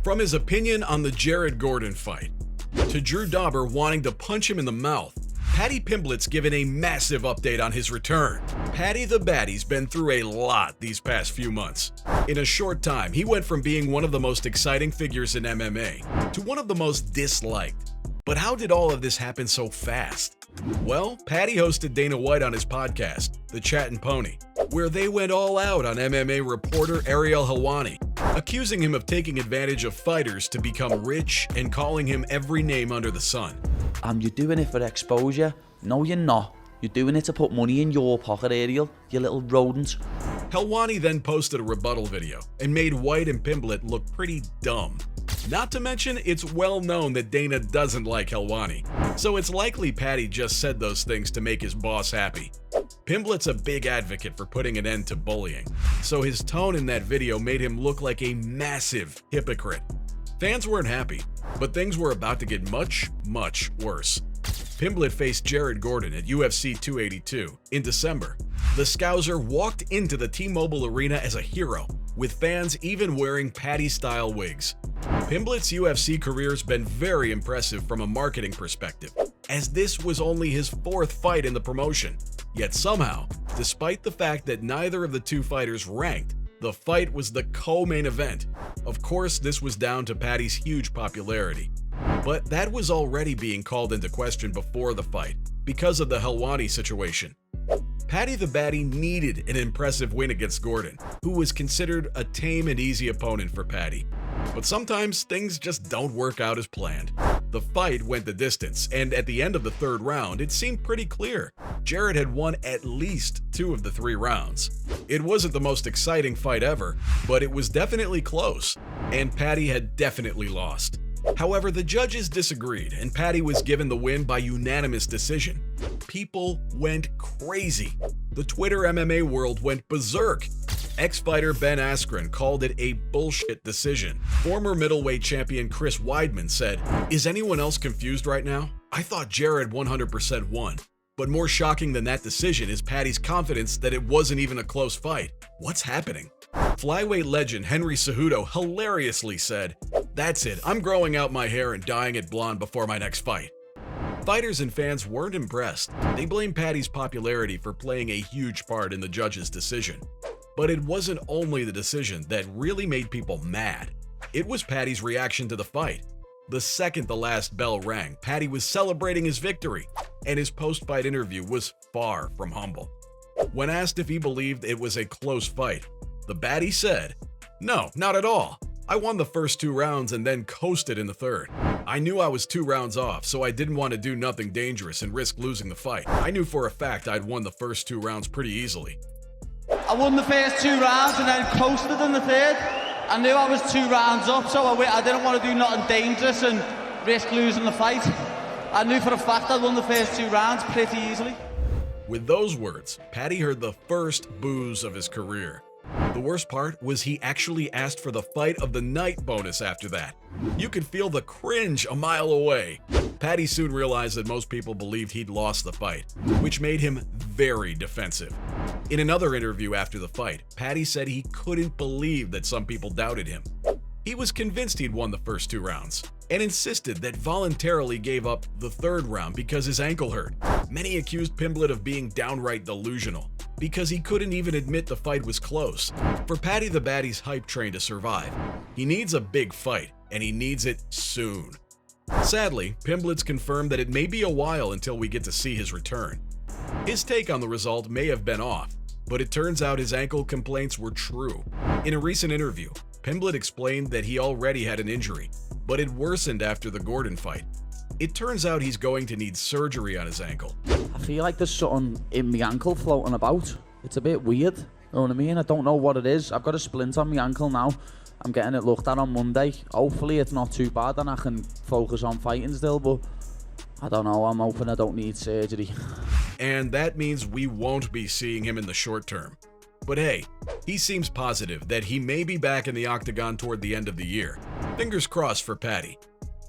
From his opinion on the Jared Gordon fight, to Drew Dauber wanting to punch him in the mouth, Paddy Pimblett's given a massive update on his return. Paddy the Baddy's been through a lot these past few months. In a short time, he went from being one of the most exciting figures in MMA to one of the most disliked. But how did all of this happen so fast? Well, Paddy hosted Dana White on his podcast, The Chattin' Pony, where they went all out on MMA reporter Ariel Helwani, accusing him of taking advantage of fighters to become rich and calling him every name under the sun. You're doing it for exposure. No, you're not. You're doing it to put money in your pocket, Ariel, you little rodent. Helwani then posted a rebuttal video and made White and Pimblett look pretty dumb. Not to mention, it's well known that Dana doesn't like Helwani, so it's likely Paddy just said those things to make his boss happy. Pimblett's a big advocate for putting an end to bullying, so his tone in that video made him look like a massive hypocrite. Fans weren't happy, but things were about to get much, much worse. Pimblett faced Jared Gordon at UFC 282 in December. The Scouser walked into the T-Mobile Arena as a hero, with fans even wearing Paddy-style wigs. Pimblett's UFC career's been very impressive from a marketing perspective, as this was only his fourth fight in the promotion. Yet somehow, despite the fact that neither of the two fighters ranked, the fight was the co-main event. Of course, this was down to Paddy's huge popularity. But that was already being called into question before the fight, because of the Helwani situation. Paddy the Baddy needed an impressive win against Gordon, who was considered a tame and easy opponent for Paddy. But sometimes things just don't work out as planned. The fight went the distance, and at the end of the third round, it seemed pretty clear. Jared had won at least 2 of the 3 rounds. It wasn't the most exciting fight ever, but it was definitely close, and Paddy had definitely lost. However, the judges disagreed, and Paddy was given the win by unanimous decision. People went crazy. The Twitter MMA world went berserk. Ex-fighter Ben Askren called it a bullshit decision. Former middleweight champion Chris Weidman said, "Is anyone else confused right now? I thought Jared 100% won. But more shocking than that decision is Paddy's confidence that it wasn't even a close fight. What's happening?" Flyweight legend Henry Cejudo hilariously said, "That's it, I'm growing out my hair and dyeing it blonde before my next fight." Fighters and fans weren't impressed. They blamed Paddy's popularity for playing a huge part in the judge's decision. But it wasn't only the decision that really made people mad. It was Paddy's reaction to the fight. The second the last bell rang, Paddy was celebrating his victory, and his post-fight interview was far from humble. When asked if he believed it was a close fight, the Baddy said, "No, not at all. I won the first 2 rounds and then coasted in the third. I knew I was 2 rounds off, so I didn't want to do nothing dangerous and risk losing the fight. I knew for a fact I'd won the first 2 rounds pretty easily." I won the first 2 rounds and then coasted in the third. I knew I was 2 rounds up, so I didn't want to do nothing dangerous and risk losing the fight. I knew for a fact I won the first 2 rounds pretty easily. With those words, Paddy heard the first boos of his career. The worst part was he actually asked for the fight of the night bonus after that. You could feel the cringe a mile away. Paddy soon realized that most people believed he'd lost the fight, which made him very defensive. In another interview after the fight, Paddy said he couldn't believe that some people doubted him. He was convinced he'd won the first 2 rounds, and insisted that voluntarily gave up the 3rd round because his ankle hurt. Many accused Pimblett of being downright delusional, because he couldn't even admit the fight was close. For Paddy the Baddy's hype train to survive, he needs a big fight, and he needs it soon. Sadly, Pimblett's confirmed that it may be a while until we get to see his return. His take on the result may have been off, but it turns out his ankle complaints were true. In a recent interview, Pimblett explained that he already had an injury, but it worsened after the Gordon fight. It turns out he's going to need surgery on his ankle. I feel like there's something in my ankle floating about. It's a bit weird, you know what I mean? I don't know what it is. I've got a splint on my ankle now. I'm getting it looked at on Monday. Hopefully it's not too bad and I can focus on fighting still, but I don't know, I'm hoping I don't need surgery. And that means we won't be seeing him in the short term. But hey, he seems positive that he may be back in the octagon toward the end of the year. Fingers crossed for Paddy.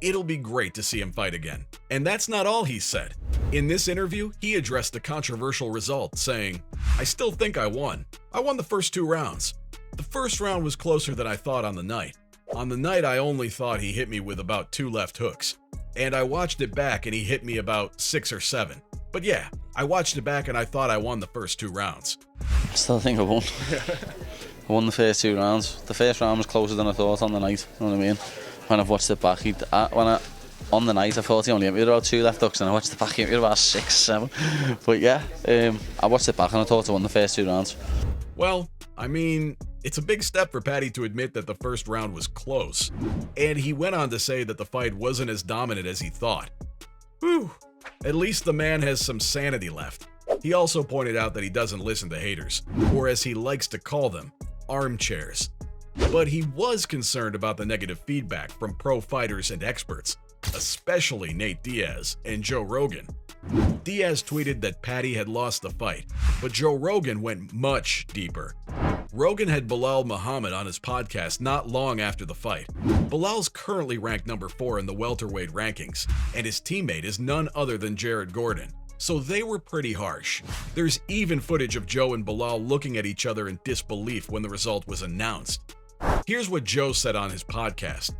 It'll be great to see him fight again. And that's not all he said. In this interview, he addressed the controversial result, saying, "I still think I won. I won the first 2 rounds. The first round was closer than I thought on the night. On the night, I only thought he hit me with about 2 left hooks, and I watched it back and he hit me about 6 or 7. But yeah, I watched it back and I thought I won the first 2 rounds. I still think I won. I won the first 2 rounds. The first round was closer than I thought on the night, you know what I mean? When I've watched it back, on the night I thought he only hit me with about 2 left hooks, and I watched it back, he hit me with about 6, 7. But yeah, I watched it back and I thought I won the first 2 rounds. Well, I mean, it's a big step for Paddy to admit that the first round was close. And he went on to say that the fight wasn't as dominant as he thought. Whew, at least the man has some sanity left. He also pointed out that he doesn't listen to haters, or as he likes to call them, armchairs. But he was concerned about the negative feedback from pro fighters and experts, especially Nate Diaz and Joe Rogan. Diaz tweeted that Paddy had lost the fight, but Joe Rogan went much deeper. Rogan had Bilal Muhammad on his podcast not long after the fight. Bilal's currently ranked number 4 in the welterweight rankings, and his teammate is none other than Jared Gordon. So they were pretty harsh. There's even footage of Joe and Bilal looking at each other in disbelief when the result was announced. Here's what Joe said on his podcast.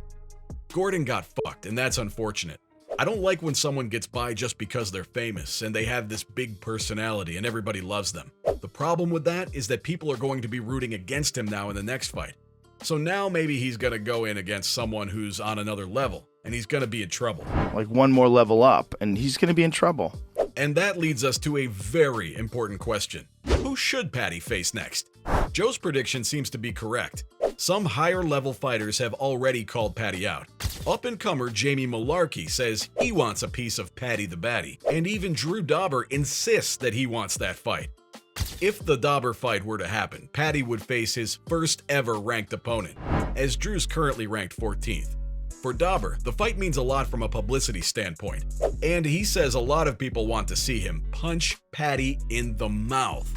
Gordon got fucked, and that's unfortunate. I don't like when someone gets by just because they're famous and they have this big personality and everybody loves them. The problem with that is that people are going to be rooting against him now in the next fight. So now maybe he's going to go in against someone who's on another level, and he's going to be in trouble. Like one more level up, and he's going to be in trouble. And that leads us to a very important question. Who should Paddy face next? Joe's prediction seems to be correct. Some higher-level fighters have already called Paddy out. Up-and-comer Jamie Malarkey says he wants a piece of Paddy the Baddy, and even Drew Dauber insists that he wants that fight. If the Dauber fight were to happen, Paddy would face his first ever ranked opponent, as Drew's currently ranked 14th. For Dauber, the fight means a lot from a publicity standpoint, and he says a lot of people want to see him punch Paddy in the mouth.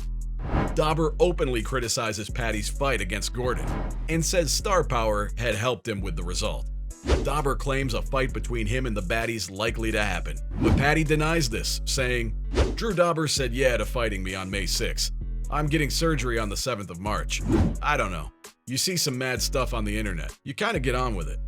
Dauber openly criticizes Paddy's fight against Gordon, and says star power had helped him with the result. Dauber claims a fight between him and the Baddy's likely to happen, but Paddy denies this, saying, Drew Dauber said yeah to fighting me on May 6th. I'm getting surgery on the 7th of March. I don't know. You see some mad stuff on the internet. You kind of get on with it.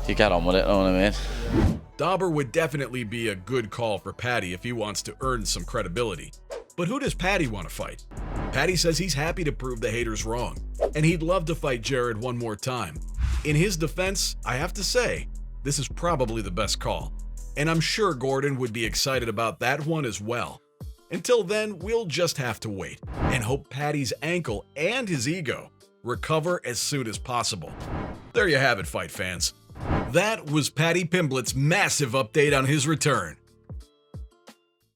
You get on with it, you know what I mean? Dauber would definitely be a good call for Paddy if he wants to earn some credibility. But who does Paddy want to fight? Paddy says he's happy to prove the haters wrong, and he'd love to fight Jared one more time. In his defense, I have to say, this is probably the best call, and I'm sure Gordon would be excited about that one as well. Until then, we'll just have to wait, and hope Paddy's ankle and his ego recover as soon as possible. There you have it, fight fans. That was Paddy Pimblett's massive update on his return.